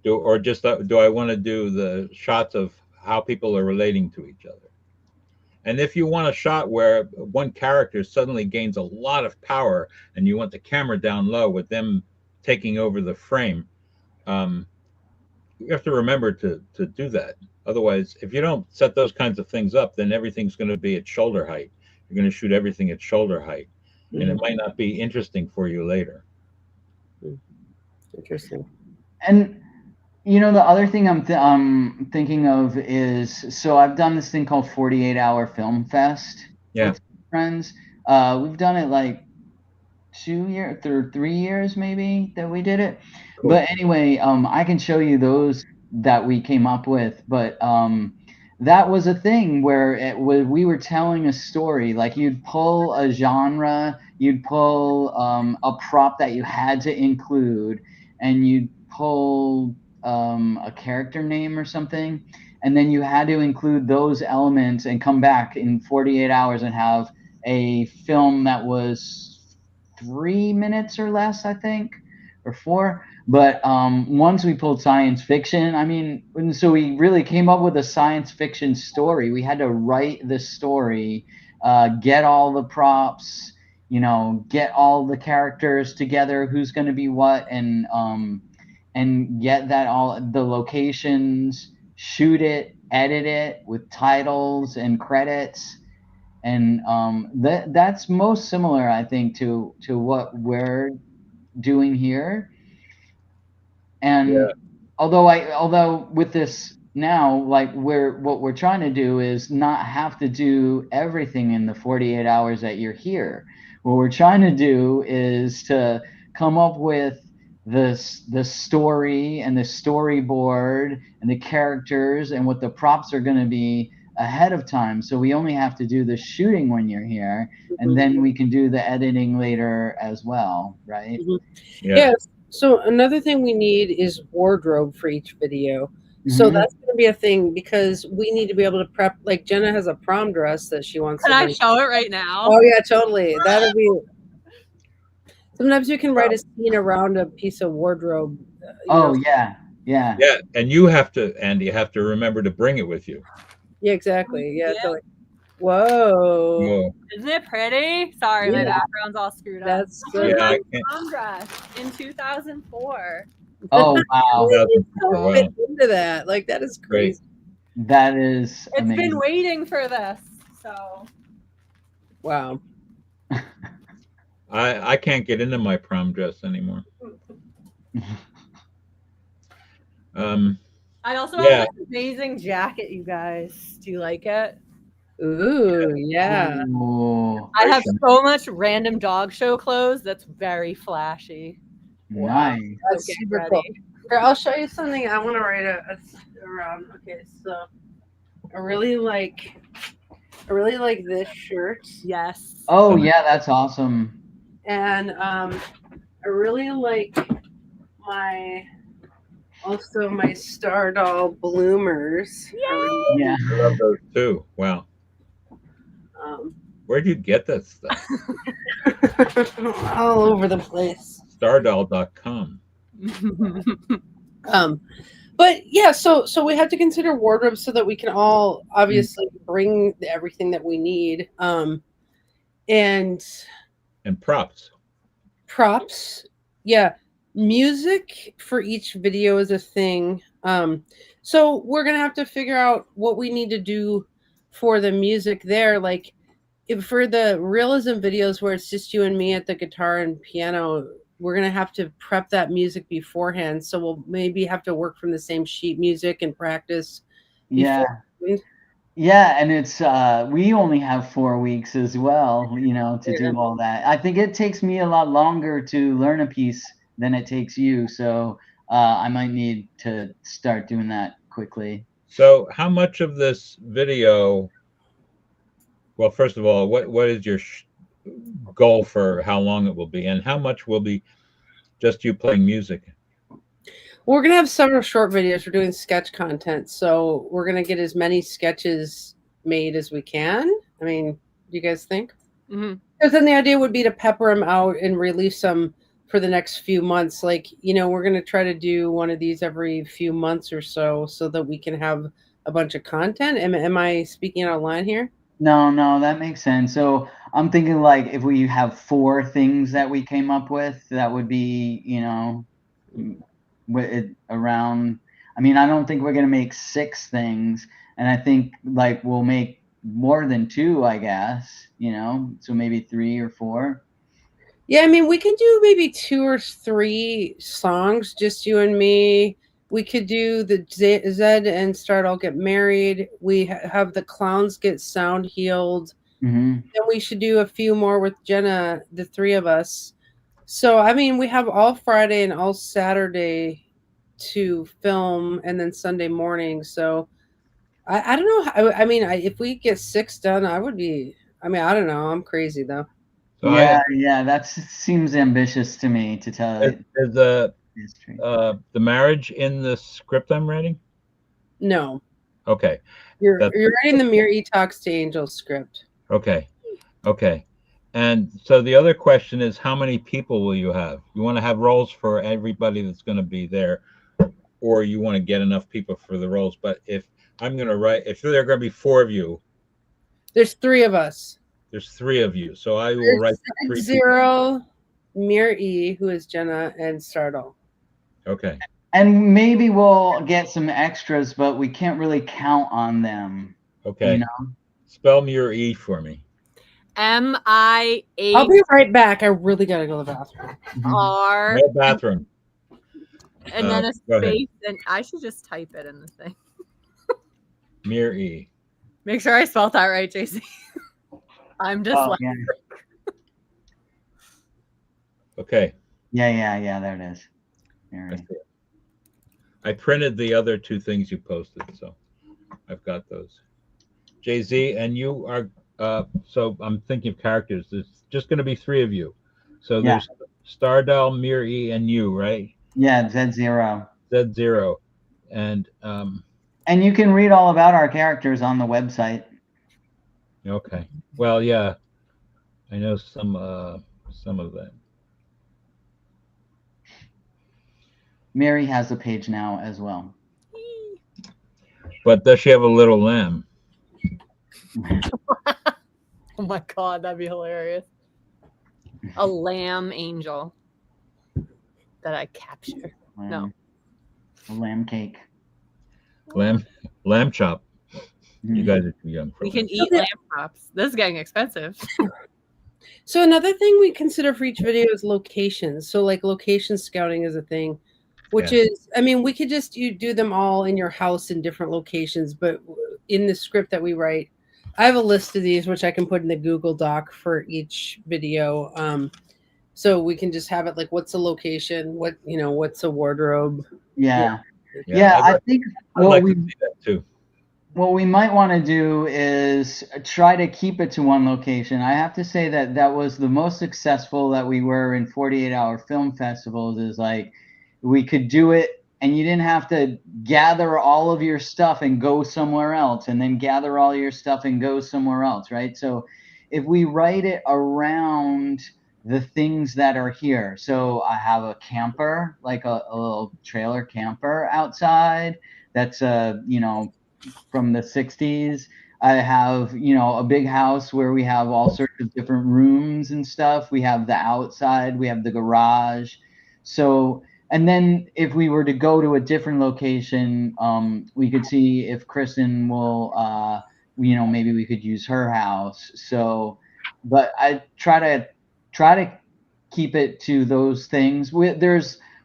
Do I want to do the shots of how people are relating to each other? And if you want a shot where one character suddenly gains a lot of power and you want the camera down low with them taking over the frame, um, you have to remember to do that. Otherwise, if you don't set those kinds of things up, then everything's going to be at shoulder height. You're going to shoot everything at shoulder height, and it Mhm. might not be interesting for you later. Mm, interesting. And you know, the other thing thinking of is, so I've done this thing called 48-hour Film Fest Yeah, with friends. We've done it like 2 years or 3 years maybe that we did it. cool. But anyway, I can show you those that we came up with. But that was a thing where we were telling a story. Like you'd pull a genre, you'd pull a prop that you had to include, and you'd pull a character name or something, and then you had to include those elements and come back in 48 hours and have a film that was 3 minutes or less, I think, or four. But once we pulled science fiction, I mean, and so we really came up with a science fiction story. We had to write the story, get all the props, get all the characters together, who's going to be what, and get that all the locations, shoot it, edit it with titles and credits, and that's most similar, I think, to what we're doing here. And although with this now, like what we're trying to do is not have to do everything in the 48 hours that you're here. What we're trying to do is to come up with the story and the storyboard and the characters and what the props are going to be ahead of time. So we only have to do the shooting when you're here, and then we can do the editing later as well, right? Yeah. So another thing we need is wardrobe for each video. So that's going to be a thing because we need to be able to prep. Like Jenna has a prom dress that she wants. Can I show it right now? Oh yeah, totally. That'll be. Sometimes you can write a scene around a piece of wardrobe. Yeah. Yeah, and you have to, Andy, have to remember to bring it with you. Yeah, exactly. Yeah. So whoa. Isn't it pretty? Sorry, my background's all screwed up. That's so prom dress in 2004. Oh wow! Fit into that, like that is crazy. That is. It's amazing. Been waiting for this, so. Wow. I can't get into my prom dress anymore. I also have an amazing jacket, you guys. Do you like it? Ooh, yeah. Ooh, I have so much random dog show clothes that's very flashy. Nice. That's super cool. Here, I'll show you something. I want to write around. Okay, so I really like this shirt. Yes. Oh yeah, that's awesome. And I really like my Star Doll bloomers. Yeah, I love those too. Wow. Where'd you get that stuff? All over the place. Stardoll.com. But yeah, so we have to consider wardrobe so that we can all obviously bring everything that we need. And props. Yeah. Music for each video is a thing. So we're gonna have to figure out what we need to do for the music there. Like for the realism videos where it's just you and me at the guitar and piano, we're gonna have to prep that music beforehand. So we'll maybe have to work from the same sheet music and practice. Yeah, and it's we only have 4 weeks as well, to do all that. I think it takes me a lot longer to learn a piece than it takes you, so I might need to start doing that quickly. So how much of this video, well, first of all, what is your goal for how long it will be, and how much will be just you playing music? We're going to have several short videos. We're doing sketch content, so we're going to get as many sketches made as we can. I mean, do you guys think? Because then the idea would be to pepper them out and release them for the next few months. Like, we're going to try to do one of these every few months or so that we can have a bunch of content. Am I speaking out of line here? No, that makes sense. So I'm thinking like if we have 4 things that we came up with, that would be, around. I mean, I don't think we're gonna make 6 things, and I think like we'll make more than 2, I guess. So maybe 3 or 4. Yeah, I mean, we can do maybe 2 or 3 songs, just you and me. We could do the Zed and Start All Get Married. We have the clowns get sound healed. Then we should do a few more with Jenna, the 3 of us. So, I mean, we have all Friday and all Saturday to film, and then Sunday morning. So I don't know. I mean, if we get 6 done, I would be. I mean, I don't know. I'm crazy though. So Yeah, that seems ambitious to me to tell is it. the marriage in the script I'm writing? No, Okay, you're that's writing the Mirror E Talks to Angels script. okay. Okay. And so the other question is, how many people will you have? You want to have roles for everybody that's going to be there, or you want to get enough people for the roles? But if I'm going to write, if there are going to be 4 of you, There's 3 of us. there's 3 of you. So I will There's write 3 people. Zero, Mirror E, who is Jenna, and Startle. Okay. And maybe we'll get some extras, but we can't really count on them. Okay. You know? Spell Mirror E for me. M-I-A. I'll be right back. I really gotta go to the bathroom. R. No bathroom. And then a go ahead. space, and I should just type it in the thing. Mirror E. Make sure I spelled that right, JC. I'm just yeah. Okay. Yeah, there it is. I printed the other 2 things you posted, so I've got those. Jay-Z, and you are, so I'm thinking of characters. There's just going to be 3 of you. So there's Stardoll, Mirror E, and you, right? Yeah, Z0. Z0. And you can read all about our characters on the website. Okay. Well, yeah, I know some of that. Mary has a page now as well. But does she have a little lamb? Oh my God, that'd be hilarious. A lamb angel that I capture. No. A lamb cake. Lamb chop. You guys are too young for We that. can eat lamb chops. This is getting expensive. So another thing we consider for each video is locations. So like location scouting is a thing, which is, I mean, we could just do them all in your house in different locations, but in the script that we write, I have a list of these, which I can put in the Google Doc for each video. So we can just have it like, what's a location? What's a wardrobe? Yeah. I think I'd like to see that too. What we might want to do is try to keep it to one location. I have to say that was the most successful that we were in 48-hour film festivals, is like we could do it and you didn't have to gather all of your stuff and go somewhere else and then gather all your stuff and go somewhere else, right? So if we write it around the things that are here. So I have a camper, like a little trailer camper outside. That's from the 60s. I have, a big house where we have all sorts of different rooms and stuff. We have the outside, we have the garage. So, and then if we were to go to a different location, we could see if Kristen will, maybe we could use her house. So, but I try to keep it to those things.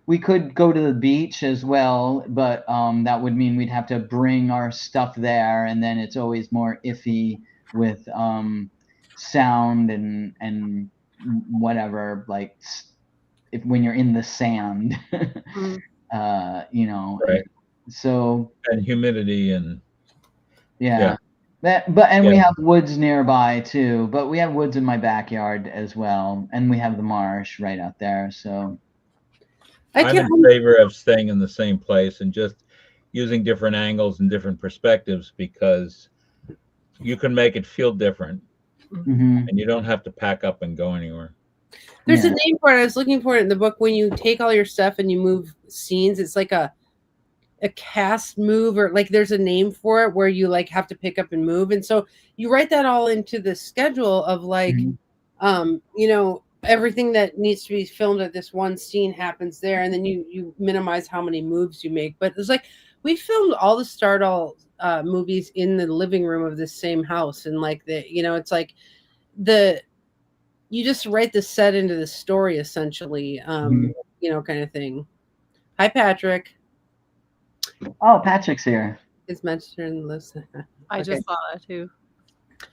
We could go to the beach as well, but that would mean we'd have to bring our stuff there, and then it's always more iffy with sound and whatever, like if when you're in the sand, Right. So and humidity and we have woods nearby too, but we have woods in my backyard as well, and we have the marsh right out there, so. I'm in favor of staying in the same place and just using different angles and different perspectives, because you can make it feel different, and you don't have to pack up and go anywhere. There's a name for it. I was looking for it in the book. When you take all your stuff and you move scenes, it's like a cast move, or like there's a name for it where you like have to pick up and move. And so you write that all into the schedule of like, everything that needs to be filmed at this one scene happens there, and then you minimize how many moves you make. But it's like we filmed all the Stardoll movies in the living room of this same house, and like it's like you just write the set into the story essentially, kind of thing. Hi, Patrick. Oh, Patrick's here. It's mentioned in the list. I just saw that too.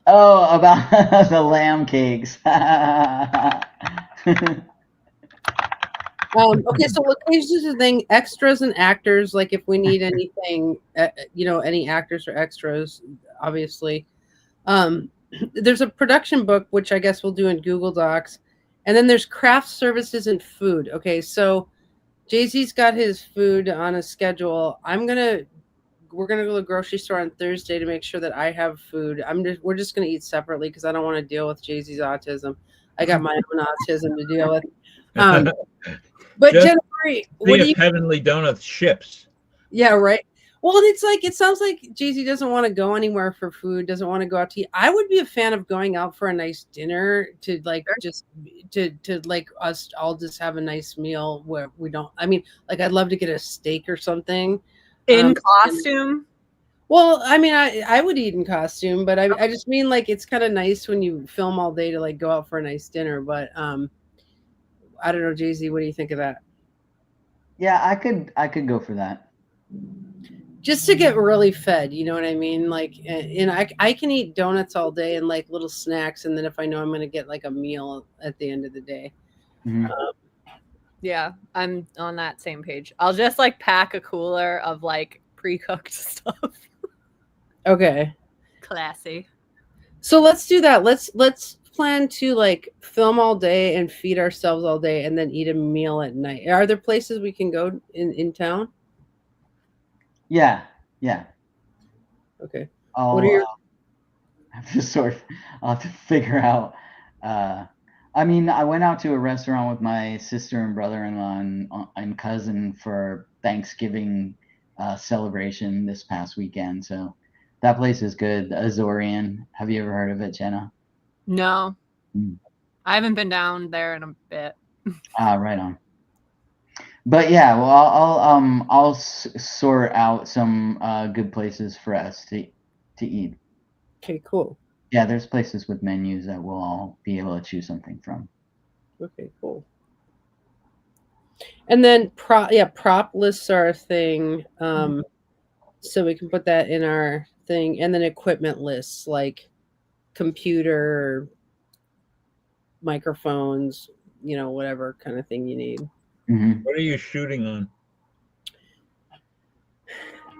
Oh, about the lamb cakes. Well, Okay, so locations is the thing. Extras and actors, like if we need anything, any actors or extras, obviously. Um, there's a production book, which I guess we'll do in Google Docs. And then there's craft services and food. Okay, so Jay-Z's got his food on a schedule. We're gonna go to the grocery store on Thursday to make sure that I have food. We're just gonna eat separately because I don't want to deal with Jay-Z's autism. I got my own autism to deal with. But Just Jennifer, what see do you? if Heavenly Donuts ships. Yeah, right. Well, and it sounds like Jay-Z doesn't want to go anywhere for food, doesn't want to go out to eat. I would be a fan of going out for a nice dinner to like just to like us all just have a nice meal where we don't. I mean, like I'd love to get a steak or something. In costume. Well, I mean, I would eat in costume, but I just mean like it's kind of nice when you film all day to like go out for a nice dinner. But I don't know, Jay-Z, what do you think of that? Yeah, I could go for that. Just to get really fed, you know what I mean? Like, and I can eat donuts all day and like little snacks, and then if I know I'm going to get like a meal at the end of the day. Mhm. Yeah, I'm on that same page. I'll just like pack a cooler of like pre-cooked stuff. Okay. Classy. So let's do that. Let's plan to like film all day and feed ourselves all day and then eat a meal at night. Are there places we can go in town? Yeah. Okay. I'll What are your have to I'll have to figure out. I mean, I went out to a restaurant with my sister and brother-in-law and cousin for Thanksgiving celebration this past weekend. So that place is good. Azorian. Have you ever heard of it, Jenna? No. Mm. I haven't been down there in a bit. Right on. But yeah, well, I'll sort out some good places for us to eat. Okay, cool. Yeah, there's places with menus that we'll all be able to choose something from. Okay, cool. And then prop lists are a thing. So we can put that in our thing. And then equipment lists like computer, microphones, whatever kind of thing you need. Mm-hmm. What are you shooting on?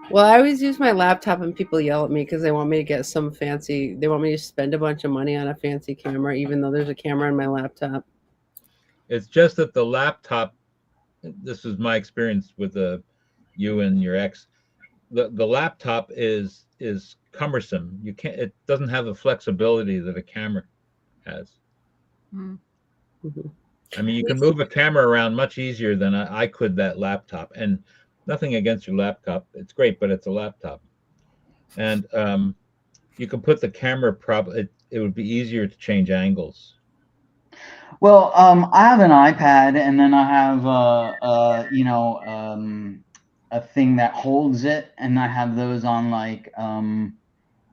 Well, I always use my laptop and people yell at me because they want me to get they want me to spend a bunch of money on a fancy camera, even though there's a camera on my laptop. It's just that the laptop, this is my experience with you and your ex, the laptop is cumbersome. It doesn't have the flexibility that a camera has. Mm-hmm. I mean, you can move a camera around much easier than I could that laptop. And nothing against your laptop. It's great, but it's a laptop. And you can put the camera it would be easier to change angles. Well, I have an iPad, and then I have a thing that holds it, and I have those on like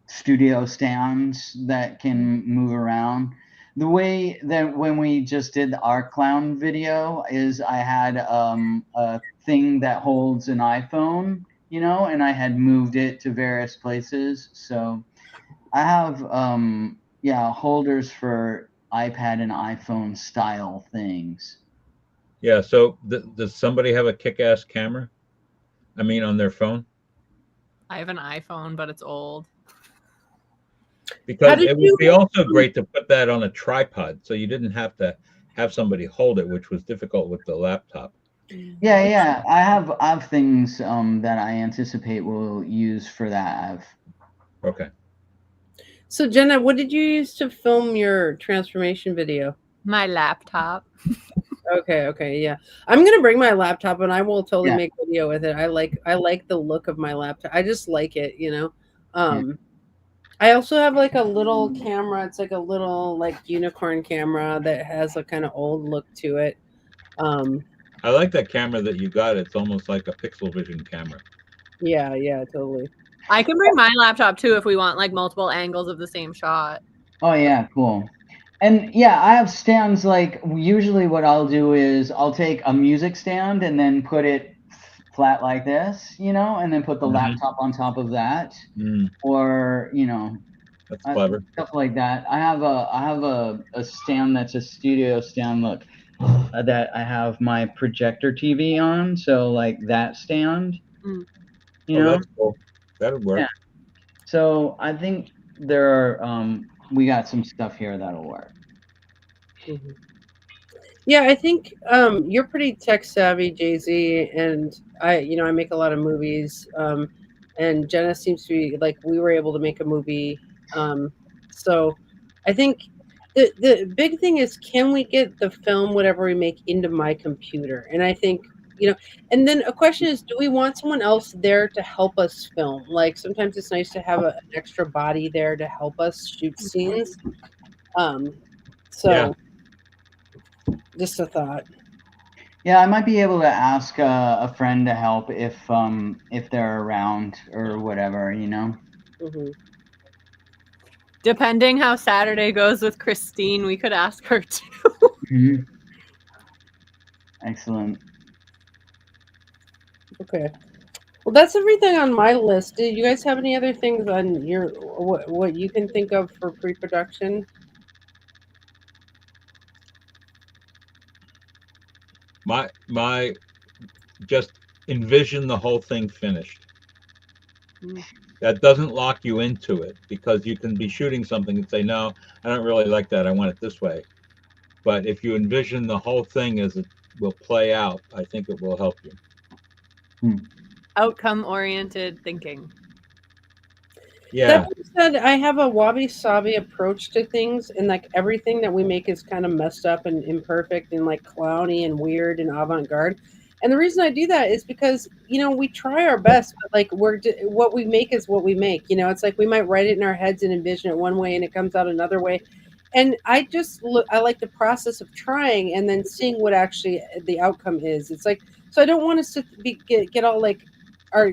studio stands that can move around. The way that when we just did our clown video is I had a thing that holds an iPhone, and I had moved it to various places. So I have holders for iPad and iPhone style things. Yeah. So does somebody have a kick-ass camera? I mean, on their phone? I have an iPhone, but it's old. Because it would be also great to put that on a tripod, so you didn't have to have somebody hold it, which was difficult with the laptop. Yeah. I have things that I anticipate we'll use for that. Okay. So Jenna, what did you use to film your transformation video? My laptop. Okay, yeah. I'm gonna bring my laptop and I will totally make video with it. I like the look of my laptop. I just like it, I also have like a little camera. It's like a little like unicorn camera that has a kind of old look to it. I like that camera that you got. It's almost like a pixel vision camera. Yeah, totally. I can bring my laptop too if we want like multiple angles of the same shot. Oh yeah, cool. And yeah, I have stands. Like usually what I'll do is I'll take a music stand and then put it flat like this, and then put the laptop on top of that, or that's clever. Stuff like that. I have a stand that's a studio stand. Look, that I have my projector TV on, so like that stand, Mm. you Oh, know. that's cool. That'll work. Yeah. So I think there are we got some stuff here that'll work. Mhm. Yeah, I think you're pretty tech savvy, Jay Z, and I make a lot of movies. And Jenna seems to be like we were able to make a movie. So I think the big thing is can we get the film whatever we make into my computer? And I think and then a question is, do we want someone else there to help us film? Like sometimes it's nice to have an extra body there to help us shoot scenes. Um, Yeah. so just a thought. Yeah, I might be able to ask a friend to help if they're around or whatever, you know. Hmm. Depending how Saturday goes with Christine, we could ask her too. Mhm. Excellent. Okay. Well, that's everything on my list. Do you guys have any other things on your what you can think of for pre-production? My just envision the whole thing finished. Mm. That doesn't lock you into it because you can be shooting something and say, no, I don't really like that. I want it this way. But if you envision the whole thing as it will play out, I think it will help you. Hmm. Outcome oriented thinking. That Yeah. being said, I have a wabi sabi approach to things, and like everything that we make is kind of messed up and imperfect and like clowny and weird and avant garde. And the reason I do that is because we try our best, but like what we make is what we make. It's like we might write it in our heads and envision it one way, and it comes out another way. And I like the process of trying and then seeing what actually the outcome is. It's like so I don't want us to get all like our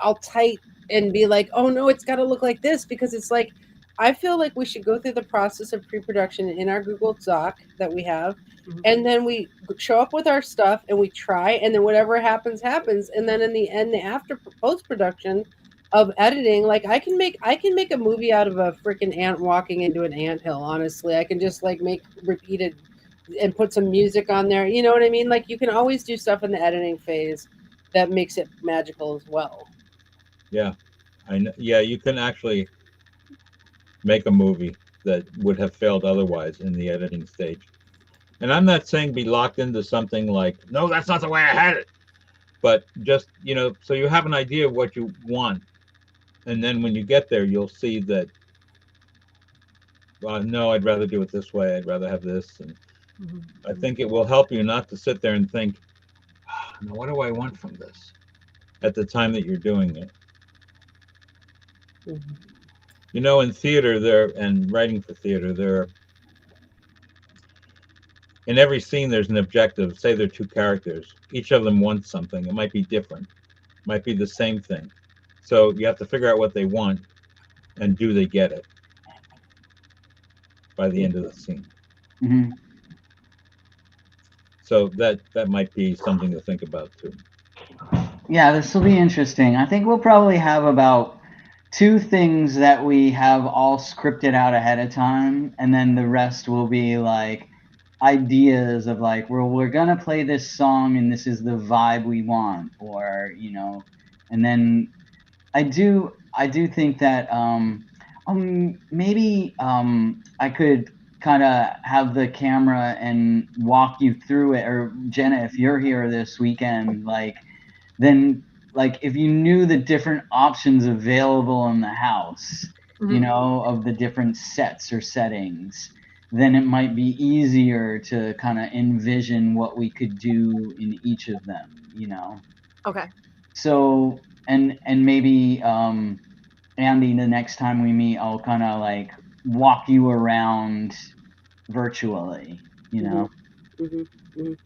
all tight and be like, "Oh no, it's got to look like this," because it's like I feel like we should go through the process of pre-production in our Google Doc that we have, Mhm. and then we show up with our stuff and we try, and then whatever happens happens, and then in the end, the after post-production of editing, like I can make a movie out of a freaking ant walking into an anthill. Honestly, I can just like make repeated and put some music on there. You know what I mean? Like you can always do stuff in the editing phase that makes it magical as well. Yeah. I know. Yeah, you can actually make a movie that would have failed otherwise in the editing stage. And I'm not saying be locked into something like, no, that's not the way I had it. But just, so you have an idea of what you want. And then when you get there, you'll see that, no, I'd rather do it this way. I'd rather have this. And Mhm. I think it will help you not to sit there and think, now what do I want from this at the time that you're doing it? Mhm. In theater and writing for theater, in every scene there's an objective. Say there are two characters. Each of them wants something. It might be different. It might be the same thing. So you have to figure out what they want and do they get it by the end of the scene. Hmm. So that might be something to think about too. Yeah, this will be interesting. I think we'll probably have about two things that we have all scripted out ahead of time, and then the rest will be like ideas of like, well, we're gonna play this song and this is the vibe we want, or and then I do think that maybe I could kind of have the camera and walk you through it, or Jenna, if you're here this weekend, like then like if you knew the different options available in the house, Mhm. of the different sets or settings, then it might be easier to kind of envision what we could do in each of them. Okay. So and maybe Andy, the next time we meet, I'll kind of like walk you around virtually. Mhm. Mhm. Mhm.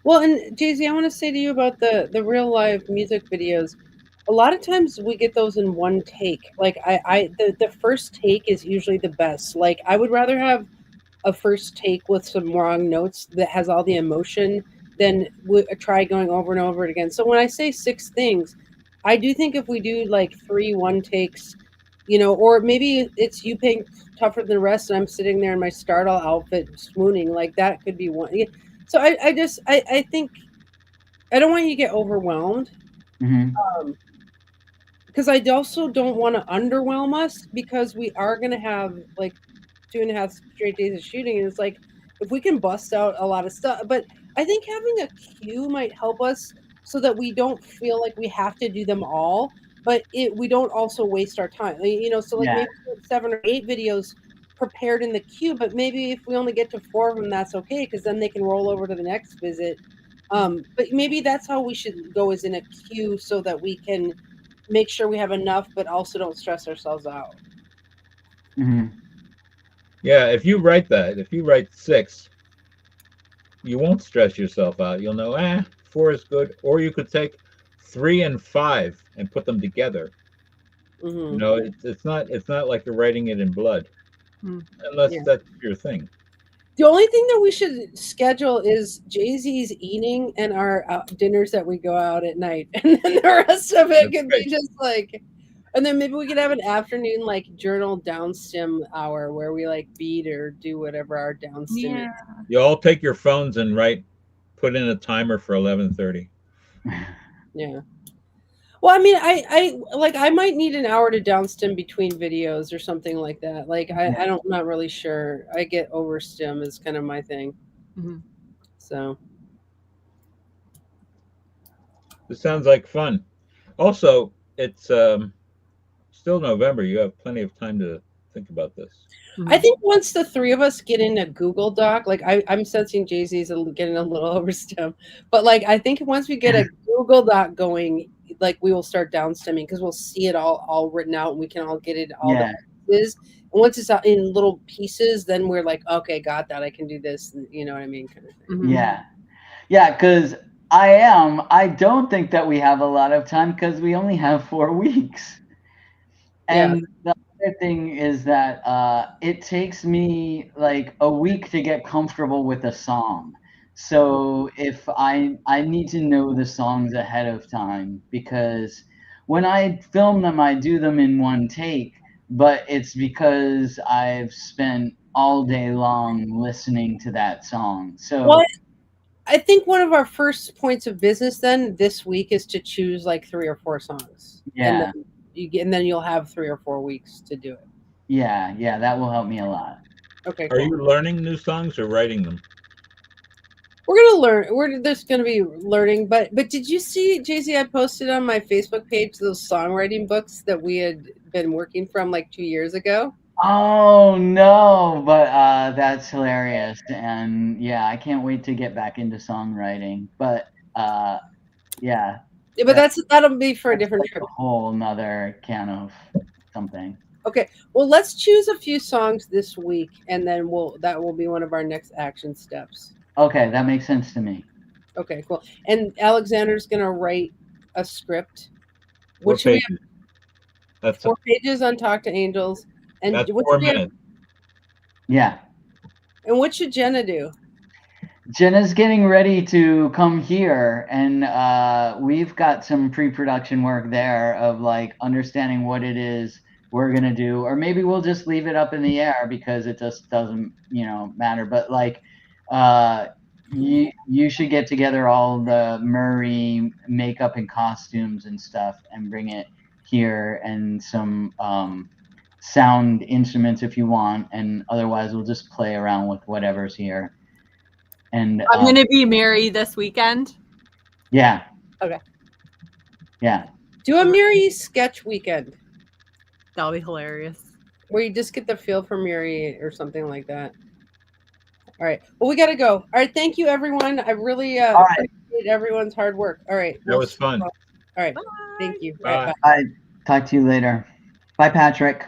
Well, and Jay Z, I want to say to you about the real live music videos. A lot of times we get those in one take. Like the first take is usually the best. Like I would rather have a first take with some wrong notes that has all the emotion than try going over and over it again. So when I say six things, I do think if we do like three one takes, or maybe it's you paying tougher than the rest, and I'm sitting there in my startle outfit swooning. Like that could be one. Yeah. So I think I don't want you to get overwhelmed. Hmm. Because I also don't want to underwhelm us because we are going to have like 2.5 straight days of shooting. And it's like, if we can bust out a lot of stuff, but I think having a queue might help us so that we don't feel like we have to do them all, but we don't also waste our time. So like Yeah. maybe 7 or 8 videos prepared in the queue, but maybe if we only get to 4 of them, that's okay. Cause then they can roll over to the next visit. But maybe that's how we should go, is in a queue so that we can make sure we have enough, but also don't stress ourselves out. Hmm. Yeah, if you write 6, you won't stress yourself out. You'll know, 4 is good. Or you could take 3 and 5 and put them together. Hmm. It's not like you're writing it in blood, Mm. unless Yeah. that's your thing. The only thing that we should schedule is Jay-Z's eating and our dinners that we go out at night, and then the rest of it That's could great. be just like. And then maybe we could have an afternoon like journal downstim hour where we like beat or do whatever our downstim is. Yeah. You all take your phones and put in a timer for 11:30. Yeah. Well, I mean, I might need an hour to downstim between videos or something like that. Like Yeah. I'm not really sure. I get overstim is kind of my thing. Mhm. So This sounds like fun. Also, it's still November. You have plenty of time to think about this. I Mhm. think once the three of us get in a Google Doc, like I'm sensing Jay-Z's getting a little overstim, but like I think once we get a Google Doc going, like we will start downstemming because we'll see it all written out and we can all get it all the Yeah. pieces. And once it's out in little pieces, then we're like, okay, got that. I can do this. And, you know what I mean, kind of thing. Mhm. Yeah. Yeah. Because I don't think that we have a lot of time because we only have 4 weeks. Yeah. And the other thing is that it takes me like a week to get comfortable with a song. So if I need to know the songs ahead of time, because when I film them, I do them in one take, but it's because I've spent all day long listening to that song. Well, So I think one of our first points of business then this week is to choose like 3 or 4 songs, and yeah, then you'll have 3 or 4 weeks to do it. yeah, that will help me a lot. Okay, Are cool. you learning new songs or writing them? We're gonna learn. We're just gonna be learning. But did you see, Jay-Z? I posted on my Facebook page those songwriting books that we had been working from like 2 years ago. Oh no, but that's hilarious. And yeah, I can't wait to get back into songwriting. But yeah, Yeah, but that, that'll be for a that's different like trip. a whole nother can of something. Okay. Well, let's choose a few songs this week, and then that will be one of our next action steps. Okay, that makes sense to me. Okay, cool. And Alexander's gonna write a script. 4 What should we have? pages. That's 4 pages on Talk to Angels, and that's what 4 should we have? minutes. Yeah. And what should Jenna do? Jenna's getting ready to come here, and we've got some pre-production work there of like understanding what it is we're gonna do, or maybe we'll just leave it up in the air because it just doesn't, matter. But like, you should get together all the Murray makeup and costumes and stuff, and bring it here, and some sound instruments if you want, and otherwise we'll just play around with whatever's here. And I'm gonna be Mary this weekend. yeah. Okay. Yeah. Do a Miri sketch weekend That'll be hilarious. where you just get the feel for Miri or something like that. All right. Well, we got to go. All right. Thank you, everyone. I really All right. appreciate everyone's hard work. All right. That was fun. All right. Bye. Thank you. All right. Bye. Bye. Talk to you later. Bye, Patrick.